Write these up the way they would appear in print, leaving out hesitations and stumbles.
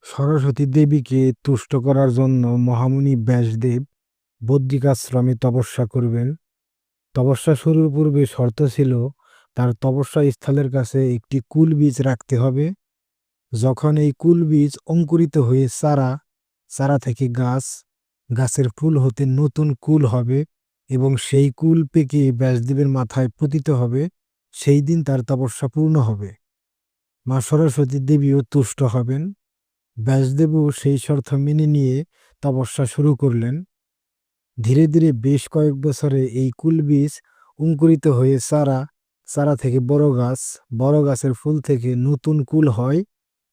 সরস্বতী দেবীকে তুষ্ট করার জন্য মহামুনি ব্যাসদেব বদ্রিকাশ্রমে তপস্যা করবেন। তপস্যা শুরুর পূর্বে শর্ত ছিল তার তপস্যা স্থলের কাছে একটি কুল বীজ রাখতে হবে। যখন এই কুল বীজ অঙ্কুরিত হয়ে চারা, চারা থেকে গাছ, গাছের ফুল হতে নতুন কুল হবে এবং সেই কুল পেকে ব্যাসদেবের মাথায় পতিত হবে, সেই দিন তার তপস্যা পূর্ণ হবে। মা সরস্বতী দেবীও তুষ্ট হবেন। ব্যাসদেবও সেই শর্ত মেনে নিয়ে তপস্যা শুরু করলেন। ধীরে ধীরে বেশ কয়েক বছরে এই কুল বীজ অঙ্কুরিত হয়ে চারা, চারা থেকে বড় গাছ, বড় গাছের ফুল থেকে নতুন কুল হয়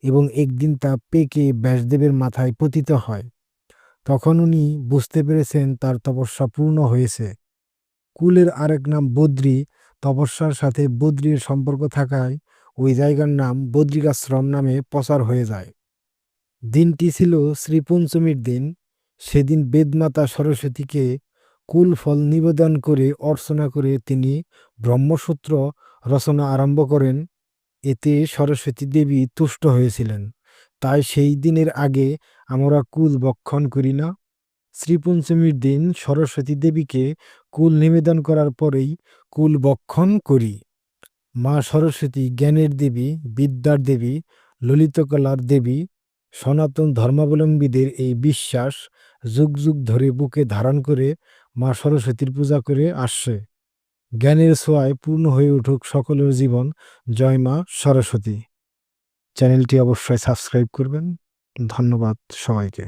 এবং একদিন তা পেকে ব্যাসদেবের মাথায় পতিত হয়। তখন উনি বুঝতে পেরেছেন তার তপস্যা পূর্ণ হয়েছে। কুলের আরেক নাম বদ্রী। তপস্যার সাথে বদ্রীর সম্পর্ক থাকায় ওই জায়গার নাম বদ্রিকাশ্রম নামে প্রচার হয়ে যায়। দিনটি ছিল শ্রীপঞ্চমীর দিন। সেদিন বেদমাতা সরস্বতীকে কুল ফল নিবেদন করে অর্চনা করে তিনি ব্রহ্মসূত্র রচনা আরম্ভ করেন। এতে সরস্বতী দেবী তুষ্ট হয়েছিলেন। তাই সেই দিনের আগে আমরা কুল ভক্ষণ করি না। শ্রীপঞ্চমীর দিন সরস্বতী দেবীকে কুল নিবেদন করার পরেই কুল ভক্ষণ করি। মা সরস্বতী জ্ঞানের দেবী, বিদ্যার দেবী, ললিতকলার দেবী। সনাতন ধর্মাবলম্বীদের এই বিশ্বাস যুগ যুগ ধরে বুকে ধারণ করে মা সরস্বতীর পূজা করে আসছে। জ্ঞানের ছোঁয়ায় পূর্ণ হয়ে উঠুক সকলের জীবন। জয় মা সরস্বতী। চ্যানেলটি অবশ্যই সাবস্ক্রাইব করবেন। ধন্যবাদ সবাইকে।